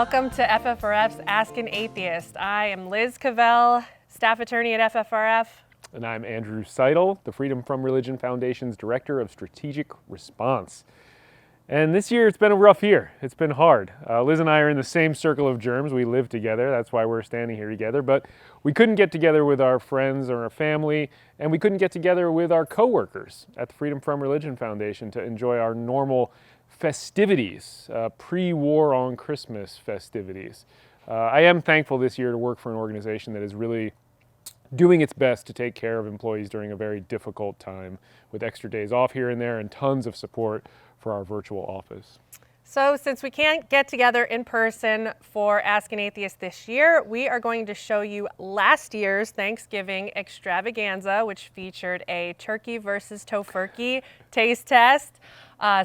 Welcome to FFRF's Ask an Atheist. I am Liz Cavell, staff attorney at FFRF. And I'm Andrew Seidel, the Freedom from Religion Foundation's Director of Strategic Response. And this year, it's been a rough year. It's been hard. Liz and I are in the same circle of germs. We live together. That's why we're standing here together. But we couldn't get together with our friends or our family, and we couldn't get together with our coworkers at the Freedom from Religion Foundation to enjoy our normal festivities, pre-war on Christmas festivities. I am thankful this year to work for an organization that is really doing its best to take care of employees during a very difficult time, with extra days off here and there and tons of support for our virtual office. So since we can't get together in person for Ask an Atheist this year, we are going to show you last year's Thanksgiving extravaganza, which featured a turkey versus Tofurky taste test,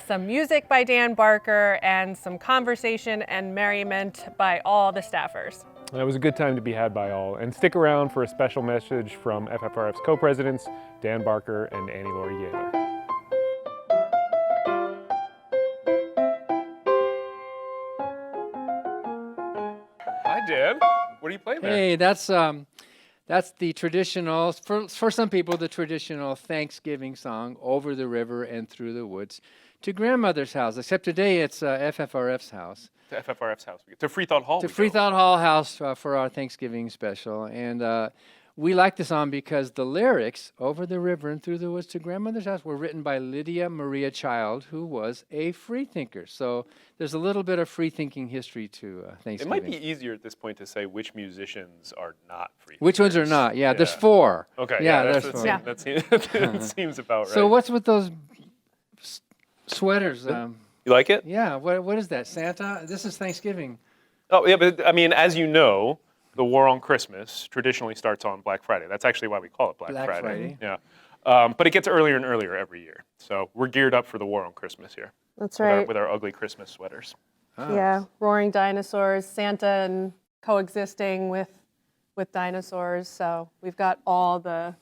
some music by Dan Barker, and some conversation and merriment by all the staffers. It was a good time to be had by all. And stick around for a special message from FFRF's co-presidents, Dan Barker and Annie Laurie Gaylor. Hi, Dan. What are you playing there? Hey, that's the traditional, for some people, the traditional Thanksgiving song, Over the River and Through the Woods, to grandmother's house, except today it's FFRF's house. To FFRF's house. To Freethought Hall. To Freethought Hall house for our Thanksgiving special. And we like the song because the lyrics, Over the River and Through the Woods to Grandmother's House, were written by Lydia Maria Child, who was a freethinker. So there's a little bit of freethinking history to Thanksgiving. It might be easier at this point to say which musicians are not freethinkers. Which ones are not? Yeah, there's four. Okay, yeah, there's four. That seems about right. So what's with those sweaters? You like it? Yeah, what is that, Santa? This is Thanksgiving. Oh, yeah, but I mean, as you know, the war on Christmas traditionally starts on Black Friday. That's actually why we call it Black Friday. Yeah, but it gets earlier and earlier every year. So we're geared up for the war on Christmas here. That's right. With our ugly Christmas sweaters. Oh. Yeah, roaring dinosaurs, Santa and coexisting with dinosaurs. So we've got all the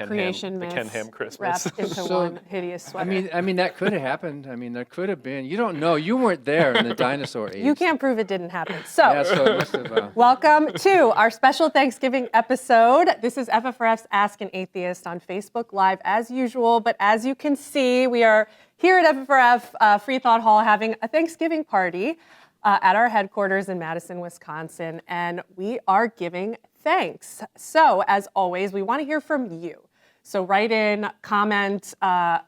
creation myths Ken Ham Christmas wrapped into one hideous sweater. I mean that could have happened. I mean, there could have been. You don't know. You weren't there in the dinosaur age. You can't prove it didn't happen. So, Yeah, so it must have. welcome to our special Thanksgiving episode. This is FFRF's Ask an Atheist on Facebook Live as usual. But as you can see, we are here at FFRF Freethought Hall having a Thanksgiving party at our headquarters in Madison, Wisconsin. And we are giving thanks. So as always, we want to hear from you. So write in, comment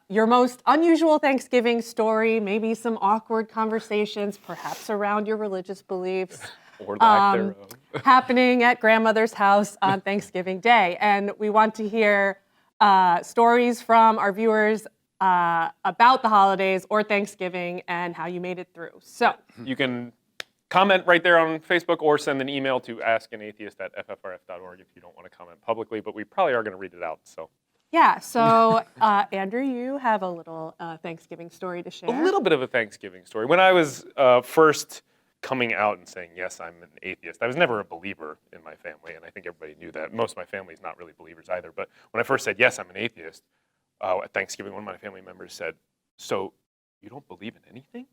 your most unusual Thanksgiving story, maybe some awkward conversations, perhaps around your religious beliefs. Or lack thereof. Happening at grandmother's house on Thanksgiving Day. And we want to hear stories from our viewers about the holidays or Thanksgiving and how you made it through. So You can comment right there on Facebook or send an email to askanatheist@ffrf.org if you don't want to comment publicly, but we probably are going to read it out. So yeah, so Andrew, you have a little Thanksgiving story to share. a little bit of a Thanksgiving story. When I was first coming out and saying, yes, I'm an atheist, I was never a believer in my family, and I think everybody knew that. Most of my family is not really believers either. But when I first said, yes, I'm an atheist, at Thanksgiving, one of my family members said, so you don't believe in anything?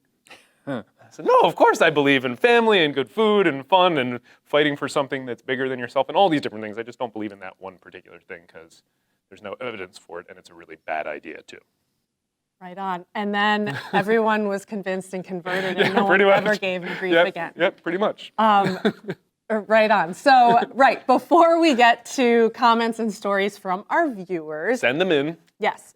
I said, no, of course I believe in family and good food and fun and fighting for something that's bigger than yourself and all these different things. I just don't believe in that one particular thing because there's no evidence for it and it's a really bad idea too. Right on. And then everyone was convinced and converted and no one ever gave him grief again. Yep, pretty much. Right on. So, right, before we get to comments and stories from our viewers. Send them in. Yes.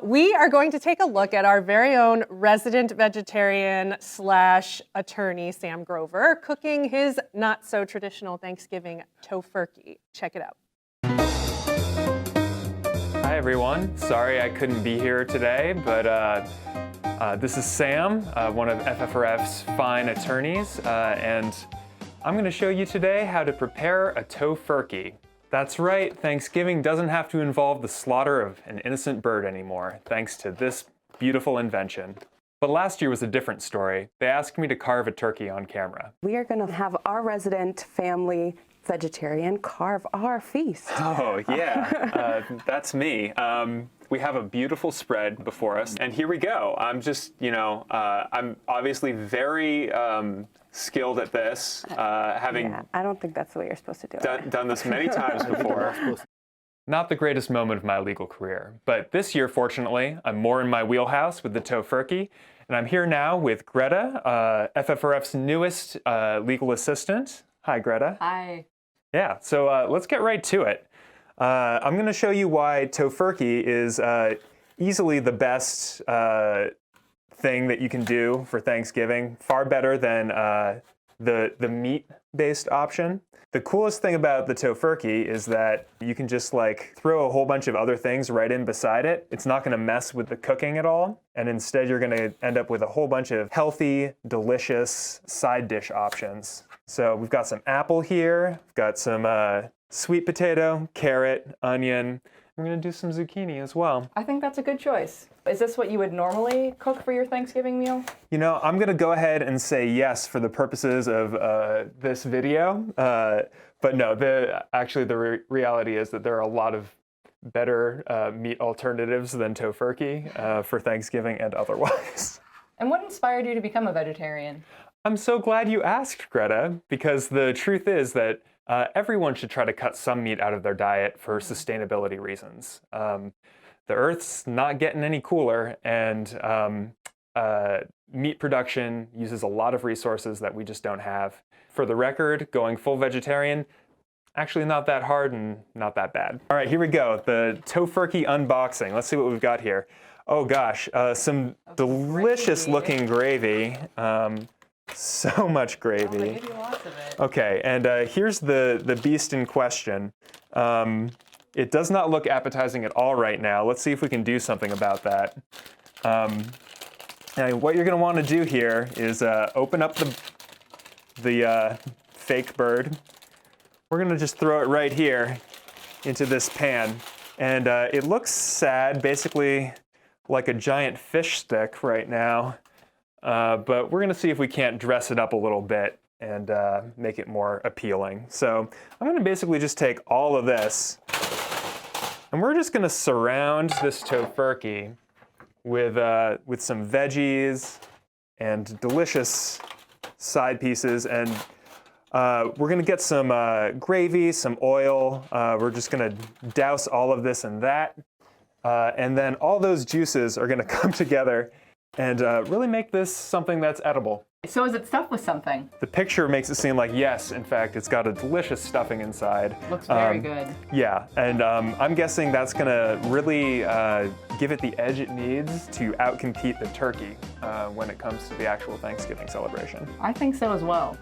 We are going to take a look at our very own resident vegetarian / attorney, Sam Grover, cooking his not so traditional Thanksgiving Tofurky. Check it out. Hi everyone. Sorry I couldn't be here today, but this is Sam, one of FFRF's fine attorneys, and I'm going to show you today how to prepare a Tofurky. That's right, Thanksgiving doesn't have to involve the slaughter of an innocent bird anymore, thanks to this beautiful invention. But last year was a different story. They asked me to carve a turkey on camera. We are going to have our resident family vegetarian carve our feast. Oh, yeah, that's me. We have a beautiful spread before us, and here we go. I'm just, I'm obviously very skilled at this, having Yeah, I don't think that's the way you're supposed to do it. done this many times before. Not the greatest moment of my legal career, but this year, fortunately, I'm more in my wheelhouse with the Tofurky, and I'm here now with Greta, FFRF's newest legal assistant. Hi, Greta. Hi. Yeah, so let's get right to it. I'm going to show you why Tofurky is easily the best thing that you can do for Thanksgiving, far better than the meat-based option. The coolest thing about the Tofurky is that you can just like throw a whole bunch of other things right in beside it. It's not going to mess with the cooking at all, and instead you're going to end up with a whole bunch of healthy, delicious side dish options. So we've got some apple here, we've got some sweet potato, carrot, onion. We're going to do some zucchini as well. I think that's a good choice. Is this what you would normally cook for your Thanksgiving meal? You know, I'm going to go ahead and say yes for the purposes of this video. But no, actually the reality is that there are a lot of better meat alternatives than Tofurky for Thanksgiving and otherwise. And what inspired you to become a vegetarian? I'm so glad you asked, Greta, because the truth is that everyone should try to cut some meat out of their diet for sustainability reasons. The Earth's not getting any cooler, and meat production uses a lot of resources that we just don't have. For the record, going full vegetarian, actually not that hard and not that bad. All right, here we go. The Tofurky unboxing. Let's see what we've got here. Oh gosh, some delicious looking gravy. So much gravy. Oh, they give you lots of it. Okay, and here's the beast in question. It does not look appetizing at all right now. Let's see if we can do something about that. Now, what you're going to want to do here is open up the fake bird. We're going to just throw it right here into this pan. And it looks sad, basically like a giant fish stick right now. But we're going to see if we can't dress it up a little bit and make it more appealing. So I'm going to basically just take all of this, and we're just going to surround this Tofurky with some veggies and delicious side pieces. And we're going to get some gravy, some oil. We're just going to douse all of this in that. And then all those juices are going to come together and really make this something that's edible. So is it stuffed with something? The picture makes it seem like, yes, in fact, it's got a delicious stuffing inside. Looks very good. Yeah, and I'm guessing that's gonna really give it the edge it needs to outcompete the turkey when it comes to the actual Thanksgiving celebration. I think so as well.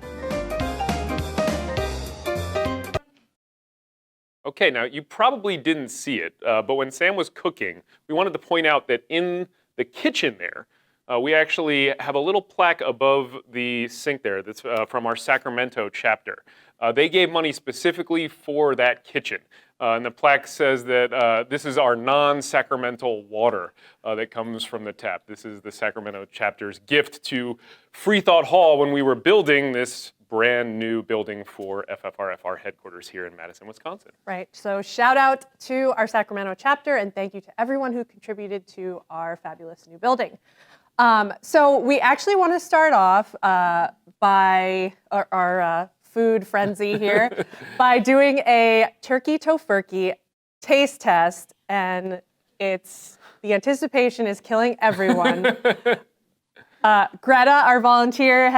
Okay, now you probably didn't see it, but when Sam was cooking, we wanted to point out that in the kitchen there, we actually have a little plaque above the sink there that's from our Sacramento chapter. They gave money specifically for that kitchen. And the plaque says that this is our non-sacramental water that comes from the tap. This is the Sacramento chapter's gift to Free Thought Hall when we were building this brand new building for FFRF, our headquarters here in Madison, Wisconsin. Right, so shout out to our Sacramento chapter and thank you to everyone who contributed to our fabulous new building. So we actually want to start off by our food frenzy here by doing a turkey Tofurky taste test, and the anticipation is killing everyone. Greta, our volunteer,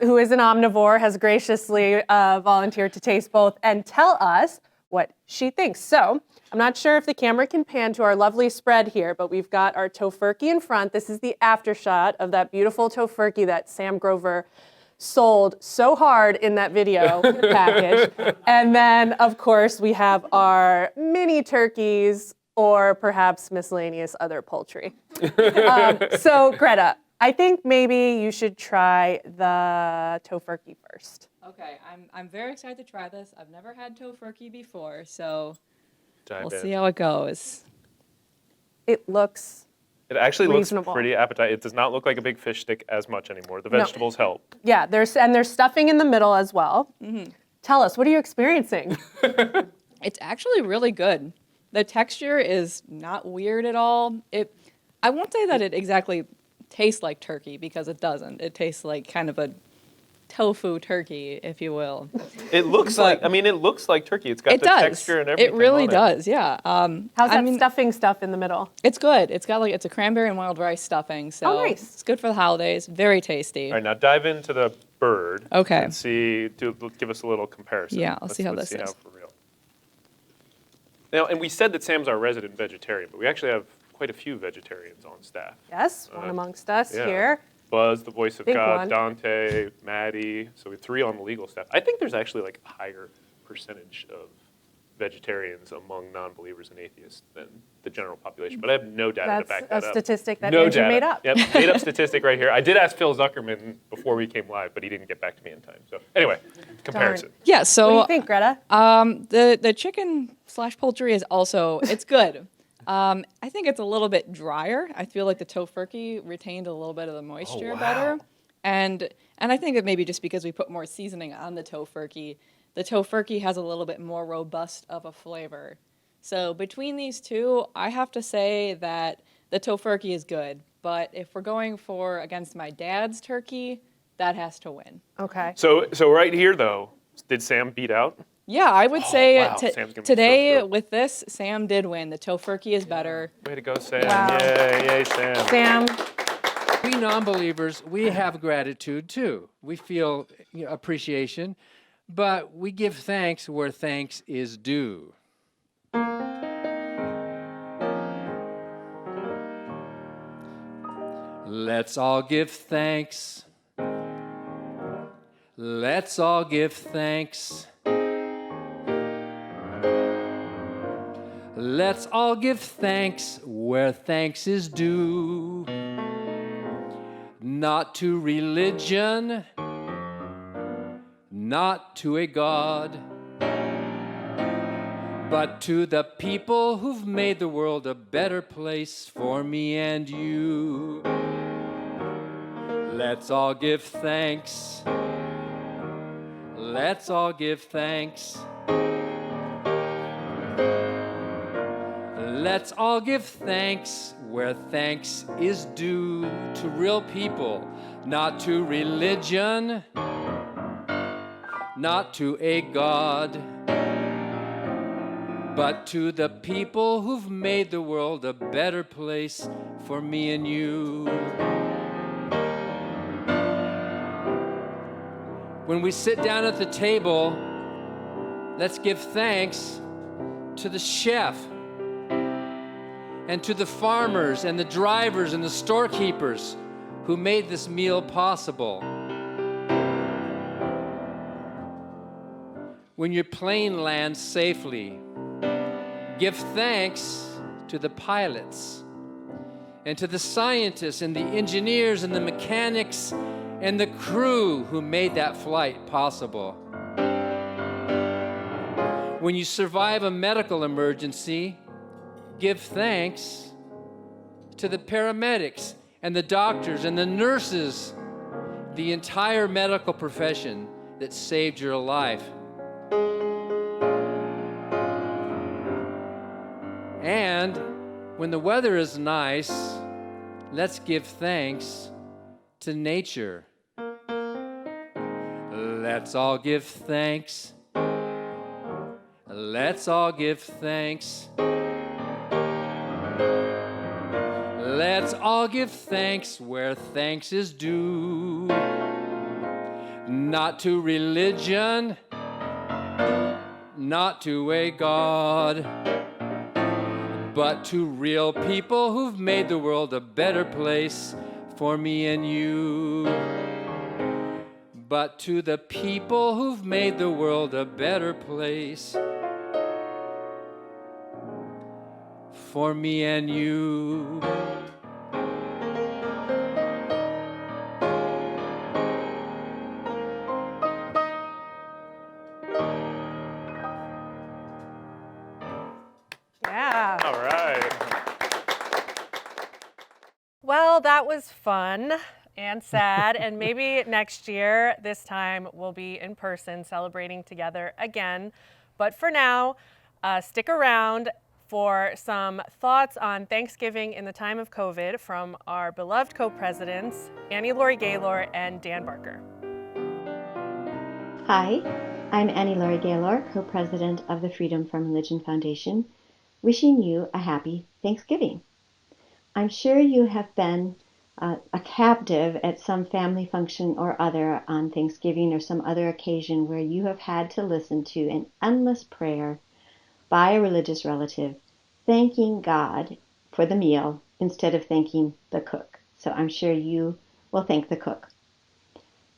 who is an omnivore, has graciously volunteered to taste both and tell us what she thinks. So I'm not sure if the camera can pan to our lovely spread here, but we've got our Tofurky in front. This is the after shot of that beautiful Tofurky that Sam Grover sold so hard in that video package. And then, of course, we have our mini turkeys or perhaps miscellaneous other poultry. So, Greta, I think maybe you should try the Tofurky first. Okay, I'm very excited to try this. I've never had Tofurky before, so We'll see how it goes. It It actually reasonable. looks pretty appetizing. It does not look like a big fish stick as much anymore. The vegetables help. Yeah, there's stuffing in the middle as well. Mm-hmm. Tell us, what are you experiencing? It's actually really good. The texture is not weird at all. I won't say that it exactly tastes like turkey because it doesn't. It tastes like kind of a tofu turkey, if you will. It looks But- it looks like turkey. It's got It the does. texture and everything. It really on does, yeah. How's I that mean, stuffing stuff in the middle? it's good. It's a cranberry and wild rice stuffing, so Oh, nice. it's good for the holidays. Very tasty. All right, now dive into the bird. Okay. And give us a little comparison. Yeah, I'll see how this see is. how for real. Now, and we said that Sam's our resident vegetarian, but we actually have quite a few vegetarians on staff. Yes, one amongst us Yeah. here. Buzz, the voice of Big God, one. Dante, Maddie. So we have 3 on the legal staff. I think there's actually like a higher percentage of vegetarians among non-believers and atheists than the general population, but I have no data to That's back a that up. statistic that No Andrew data. made up. Yep, made up statistic right here. I did ask Phil Zuckerman before we came live, but he didn't get back to me in time. So anyway, comparison. Yeah, What do so you think, Greta? the chicken/poultry is also, it's good. I think it's a little bit drier. I feel like the tofurky retained a little bit of the moisture wow. better. And I think that maybe just because we put more seasoning on the tofurky has a little bit more robust of a flavor. So between these two, I have to say that the tofurky is good. But if we're going for against my dad's turkey, that has to win. Okay. So right here though, did Sam beat out? Yeah, I would say wow, Sam's gonna be so today thrilled. with this, Sam did win. The tofurky is better. Way to go, Sam. Wow. Yay, Sam. Sam, We non-believers, we have gratitude too. We feel appreciation, but we give thanks where thanks is due. Let's all give thanks. Let's all give thanks. Let's all give thanks where thanks is due. Not to religion, not to a God, but to the people who've made the world a better place for me and you. Let's all give thanks. Let's all give thanks. Let's all give thanks where thanks is due to real people, not to religion, not to a God, but to the people who've made the world a better place for me and you. When we sit down at the table, let's give thanks to the chef and to the farmers and the drivers and the storekeepers who made this meal possible. When your plane lands safely, give thanks to the pilots and to the scientists and the engineers and the mechanics and the crew who made that flight possible. When you survive a medical emergency, give thanks to the paramedics and the doctors and the nurses, the entire medical profession that saved your life. And when the weather is nice, let's give thanks to nature. Let's all give thanks. Let's all give thanks. Let's all give thanks where thanks is due. Not to religion, not to a God, but to real people who've made the world a better place for me and you. But to the people who've made the world a better place for me and you. yeah. All right. Well, that was fun and sad. And maybe next year, this time, we'll be in person celebrating together again. But for now, stick around for some thoughts on Thanksgiving in the time of COVID from our beloved co-presidents, Annie Laurie Gaylor and Dan Barker. Hi, I'm Annie Laurie Gaylor, co-president of the Freedom from Religion Foundation, wishing you a happy Thanksgiving. I'm sure you have been a captive at some family function or other on Thanksgiving or some other occasion where you have had to listen to an endless prayer by a religious relative thanking God for the meal instead of thanking the cook. So I'm sure you will thank the cook.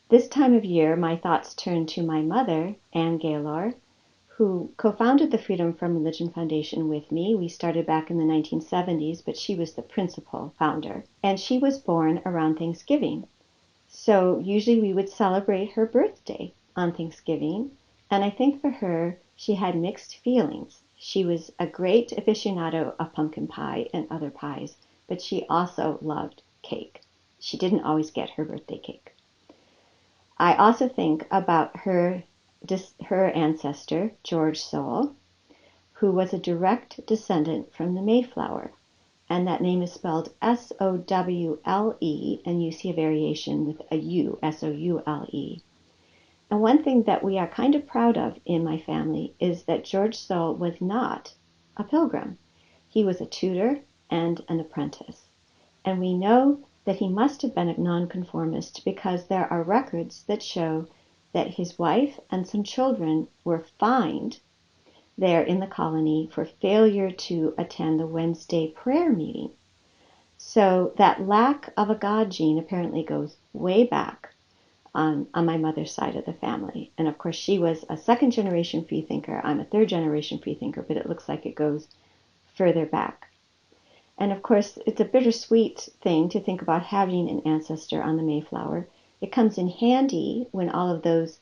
This time of year, my thoughts turn to my mother, Ann Gaylor, who co-founded the Freedom from Religion Foundation with me. We started back in the 1970s, but she was the principal founder. And she was born around Thanksgiving. So usually we would celebrate her birthday on Thanksgiving. And I think for her, she had mixed feelings. She was a great aficionado of pumpkin pie and other pies, but she also loved cake. She didn't always get her birthday cake. I also think about her ancestor, George Sowell, who was a direct descendant from the Mayflower. And that name is spelled Sowle, and you see a variation with a U, Soule. And one thing that we are kind of proud of in my family is that George Sowell was not a pilgrim. He was a tutor and an apprentice. And we know that he must have been a nonconformist because there are records that show that his wife and some children were fined there in the colony for failure to attend the Wednesday prayer meeting. So that lack of a God gene apparently goes way back on my mother's side of the family. And of course, she was a second generation freethinker. I'm a third generation freethinker, but it looks like it goes further back. And of course, it's a bittersweet thing to think about having an ancestor on the Mayflower. It comes in handy when all of those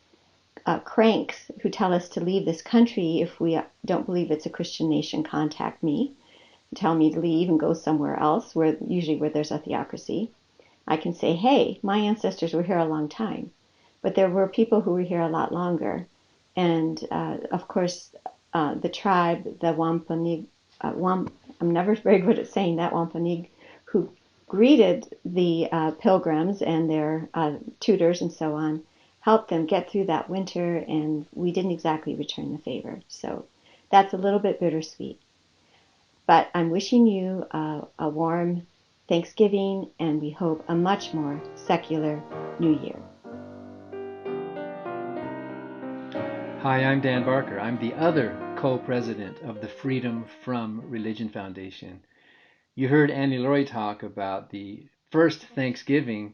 cranks who tell us to leave this country if we don't believe it's a Christian nation contact me, tell me to leave and go somewhere else, usually where there's a theocracy. I can say, hey, my ancestors were here a long time, but there were people who were here a lot longer. And of course, the tribe, the Wampanoag, I'm never very good at saying that, Wampanoag, who greeted the pilgrims and their tutors and so on, helped them get through that winter, and we didn't exactly return the favor. So that's a little bit bittersweet. But I'm wishing you a warm Thanksgiving, and we hope a much more secular New Year. Hi, I'm Dan Barker. I'm the other co-president of the Freedom from Religion Foundation. You heard Annie Laurie talk about the first Thanksgiving,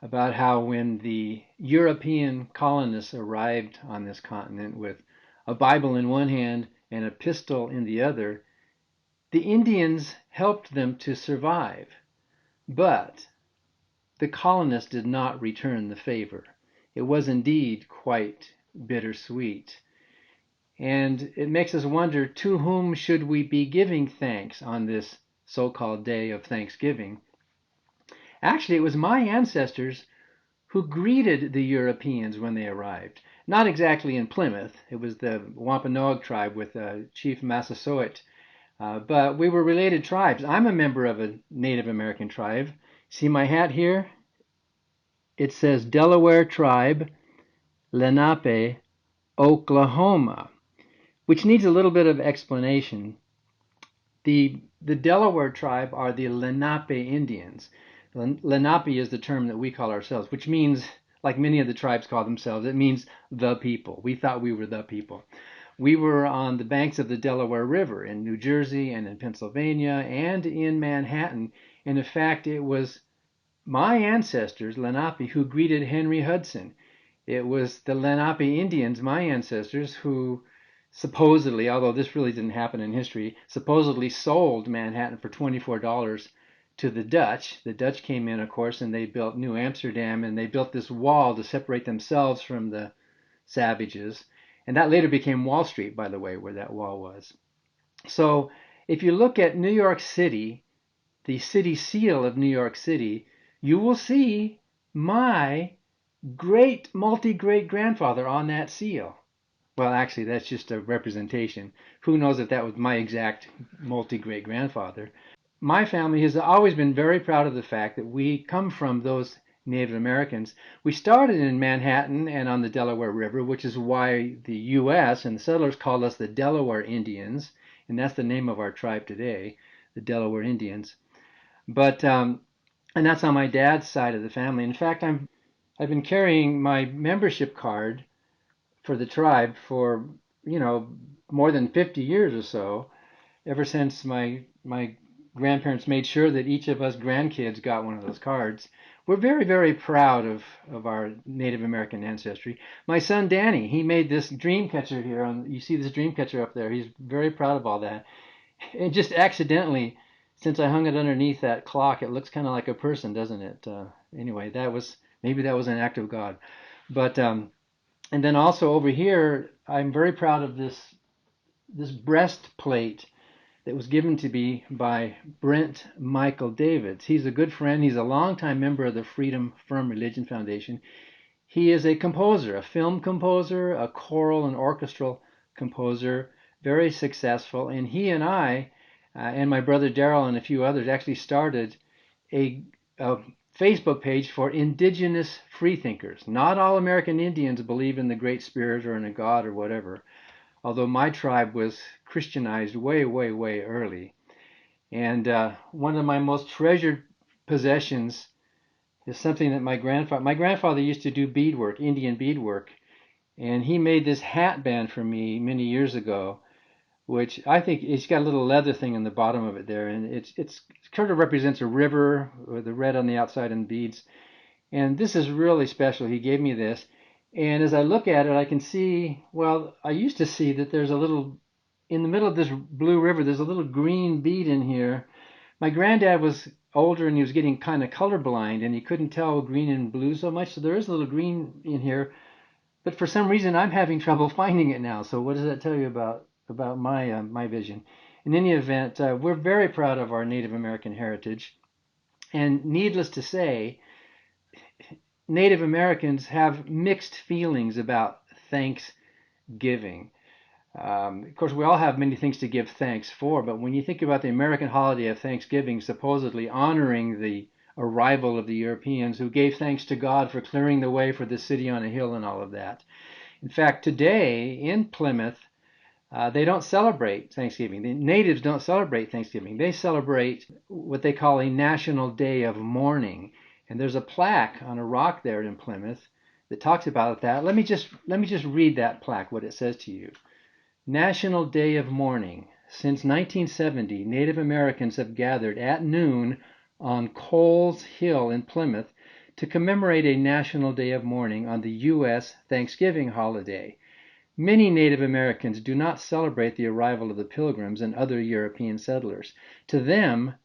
about how when the European colonists arrived on this continent with a Bible in one hand and a pistol in the other, the Indians helped them to survive. But the colonists did not return the favor. It was indeed quite bittersweet. And it makes us wonder, to whom should we be giving thanks on this so-called day of Thanksgiving? Actually, it was my ancestors who greeted the Europeans when they arrived. Not exactly in Plymouth. It was the Wampanoag tribe with Chief Massasoit. But we were related tribes. I'm a member of a Native American tribe. See my hat here? It says Delaware Tribe, Lenape, Oklahoma, which needs a little bit of explanation. The Delaware tribe are the Lenape Indians. Lenape is the term that we call ourselves, which means, like many of the tribes call themselves, it means the people. We thought we were the people. We were on the banks of the Delaware River in New Jersey and in Pennsylvania and in Manhattan. And in fact, it was my ancestors, Lenape, who greeted Henry Hudson. It was the Lenape Indians, my ancestors, who supposedly, although this really didn't happen in history, supposedly sold Manhattan for $24 to the Dutch. The Dutch came in, of course, and they built New Amsterdam, and they built this wall to separate themselves from the savages. And that later became Wall Street, by the way, where that wall was. So if you look at New York City, the city seal of New York City, you will see my great multi-great-grandfather on that seal. Well, actually, that's just a representation. Who knows if that was my exact multi-great-grandfather. My family has always been very proud of the fact that we come from those Native Americans. We started in Manhattan and on the Delaware River, which is why the U.S. and the settlers called us the Delaware Indians, and that's the name of our tribe today, the Delaware Indians. But and that's on my dad's side of the family. In fact, I've been carrying my membership card for the tribe for more than 50 years or so, ever since my grandparents made sure that each of us grandkids got one of those cards. We're very, very proud of our Native American ancestry. My son Danny, he made this dream catcher here. You see this dream catcher up there. He's very proud of all that. And just accidentally, since I hung it underneath that clock, it looks kind of like a person, doesn't it? Anyway, maybe that was an act of God. But and then also over here, I'm very proud of this breastplate that was given to me by Brent Michael Davids. He's a good friend. He's a longtime member of the Freedom from Religion Foundation. He is a composer, a film composer, a choral and orchestral composer, very successful. And he and I, and my brother Daryl and a few others, actually started a Facebook page for indigenous freethinkers. Not all American Indians believe in the Great Spirit or in a God or whatever, although my tribe was Christianized way, way, way early. And one of my most treasured possessions is something that my grandfather used to do beadwork, Indian beadwork, and he made this hat band for me many years ago, which I think it's got a little leather thing in the bottom of it there, and it's sort of represents a river with the red on the outside and beads. And this is really special. He gave me this. And as I look at it, I can see, well, I used to see that there's a little, in the middle of this blue river, there's a little green bead in here. My granddad was older and he was getting kind of colorblind and he couldn't tell green and blue so much, so there is a little green in here. But for some reason, I'm having trouble finding it now. So what does that tell you about my vision? In any event, we're very proud of our Native American heritage. And needless to say, Native Americans have mixed feelings about Thanksgiving. Of course, we all have many things to give thanks for, but when you think about the American holiday of Thanksgiving, supposedly honoring the arrival of the Europeans who gave thanks to God for clearing the way for the city on a hill and all of that. In fact, today in Plymouth, they don't celebrate Thanksgiving. The natives don't celebrate Thanksgiving. They celebrate what they call a national day of mourning. And there's a plaque on a rock there in Plymouth that talks about that. Let me just read that plaque, what it says to you. National Day of Mourning. Since 1970, Native Americans have gathered at noon on Coles Hill in Plymouth to commemorate a National Day of Mourning on the U.S. Thanksgiving holiday. Many Native Americans do not celebrate the arrival of the Pilgrims and other European settlers. To them,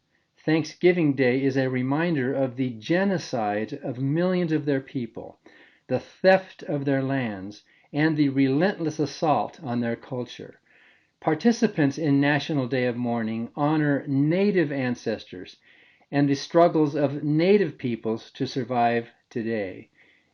Thanksgiving Day is a reminder of the genocide of millions of their people, the theft of their lands, and the relentless assault on their culture. Participants in National Day of Mourning honor Native ancestors and the struggles of Native peoples to survive today.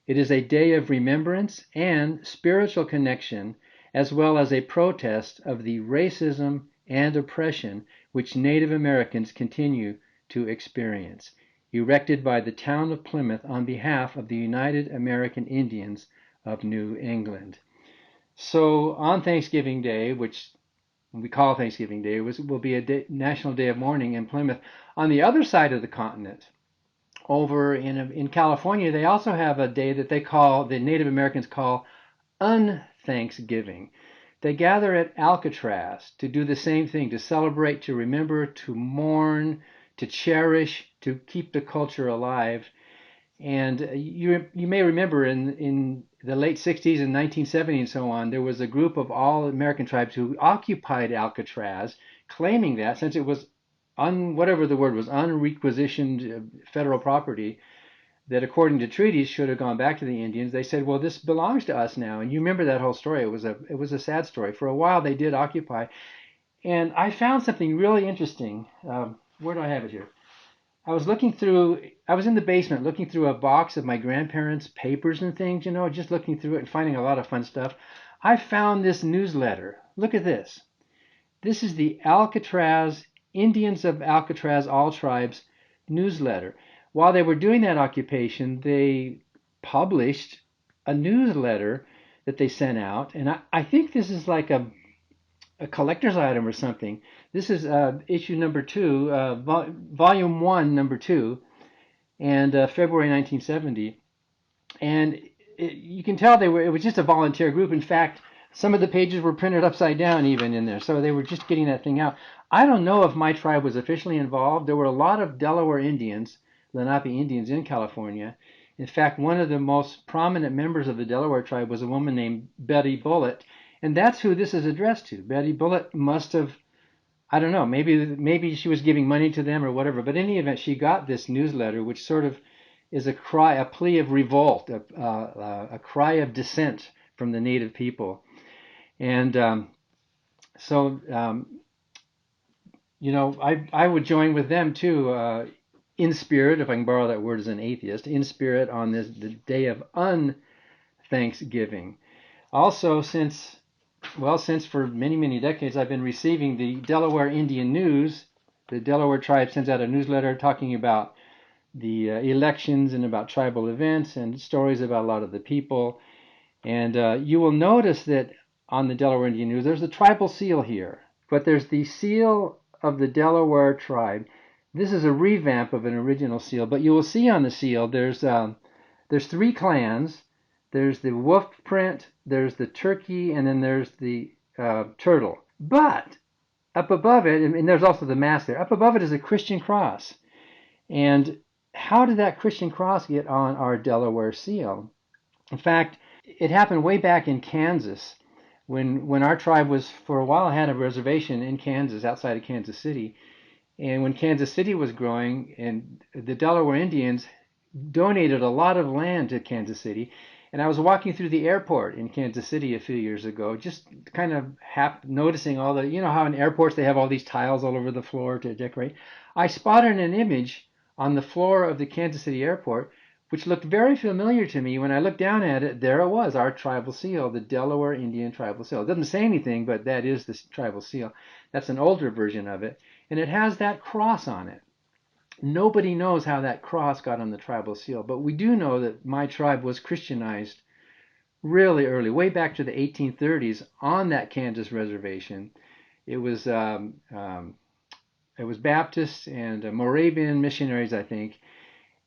It is a day of remembrance and spiritual connection, as well as a protest of the racism and oppression which Native Americans continue to experience, erected by the town of Plymouth on behalf of the United American Indians of New England. So on Thanksgiving Day, which we call Thanksgiving Day, will be a National Day of Mourning in Plymouth. On the other side of the continent, over in California, they also have a day that the Native Americans call Unthanksgiving. They gather at Alcatraz to do the same thing, to celebrate, to remember, to mourn, to cherish, to keep the culture alive. And you may remember in the late 60s and 1970 and so on, there was a group of all American tribes who occupied Alcatraz, claiming that since it was unrequisitioned federal property, that according to treaties should have gone back to the Indians. They said, well, this belongs to us now. And you remember that whole story. It was a sad story. For a while, they did occupy. And I found something really interesting. Where do I have it here? I was in the basement looking through a box of my grandparents' papers and things, just looking through it and finding a lot of fun stuff. I found this newsletter. Look at this. This is the Alcatraz, Indians of Alcatraz, All Tribes newsletter. while they were doing that occupation, they published a newsletter that they sent out. And I think this is like a collector's item or something. This is issue number 2, volume 1, number 2, and February 1970. And you can tell it was just a volunteer group. In fact, some of the pages were printed upside down even in there. So they were just getting that thing out. I don't know if my tribe was officially involved. There were a lot of Delaware Indians, Lenape Indians in California. In fact, one of the most prominent members of the Delaware tribe was a woman named Betty Bullitt. And that's who this is addressed to. Betty Bullitt must have, I don't know, maybe she was giving money to them or whatever. But in any event, she got this newsletter, which sort of is a cry, a plea of revolt, a cry of dissent from the native people. And you know, I would join with them too, in spirit, if I can borrow that word as an atheist, in spirit on the day of unthanksgiving. Also, since for many, many decades, I've been receiving the Delaware Indian News. The Delaware tribe sends out a newsletter talking about the elections and about tribal events and stories about a lot of the people. And you will notice that on the Delaware Indian News, there's the tribal seal here, but there's the seal of the Delaware tribe. This is a revamp of an original seal, but you will see on the seal there's 3 clans. There's the wolf print, there's the turkey, and then there's the turtle. But up above it, and there's also the mask there, up above it is a Christian cross. And how did that Christian cross get on our Delaware seal? In fact, it happened way back in Kansas when our tribe was, for a while, had a reservation in Kansas, outside of Kansas City. And when Kansas City was growing, and the Delaware Indians donated a lot of land to Kansas City. And I was walking through the airport in Kansas City a few years ago, just kind of noticing all the, you know how in airports they have all these tiles all over the floor to decorate. I spotted an image on the floor of the Kansas City airport, which looked very familiar to me. When I looked down at it, there it was, our tribal seal, the Delaware Indian tribal seal. It doesn't say anything, but that is the tribal seal. That's an older version of it. And it has that cross on it. Nobody knows how that cross got on the tribal seal, but we do know that my tribe was Christianized really early, way back to the 1830s on that Kansas reservation. It was Baptists and Moravian missionaries, I think.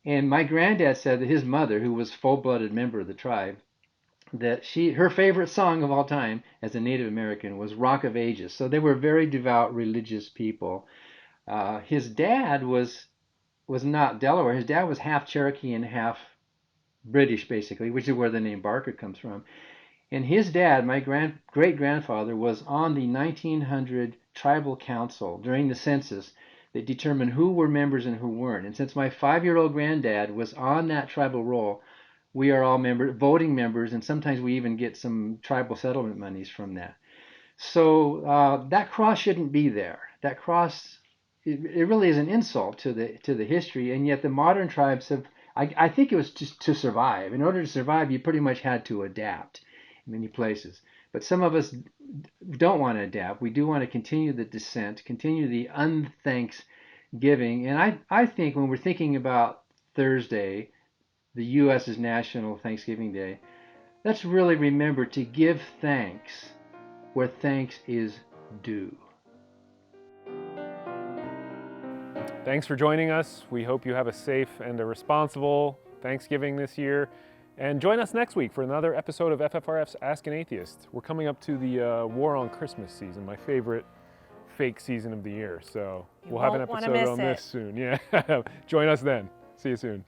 And my granddad said that his mother, who was a full-blooded member of the tribe, that her favorite song of all time as a Native American was Rock of Ages. So they were very devout, religious people. His dad was not Delaware. His dad was half Cherokee and half British, basically, which is where the name Barker comes from. And his dad, my great-grandfather, was on the 1900 Tribal Council during the census that determined who were members and who weren't. And since my 5-year-old granddad was on that tribal roll, we are all voting members, and sometimes we even get some tribal settlement monies from that. So that cross shouldn't be there. That cross, it really is an insult to the history, and yet the modern tribes have, I think it was just to survive. In order to survive, you pretty much had to adapt in many places. But some of us don't want to adapt. We do want to continue the dissent, continue the unthanksgiving. And I think when we're thinking about Thursday, the U.S.'s National Thanksgiving Day, let's really remember to give thanks where thanks is due. Thanks for joining us. We hope you have a safe and a responsible Thanksgiving this year. And join us next week for another episode of FFRF's Ask an Atheist. We're coming up to the War on Christmas season, my favorite fake season of the year. So we'll have an episode on this soon. Yeah. Join us then. See you soon.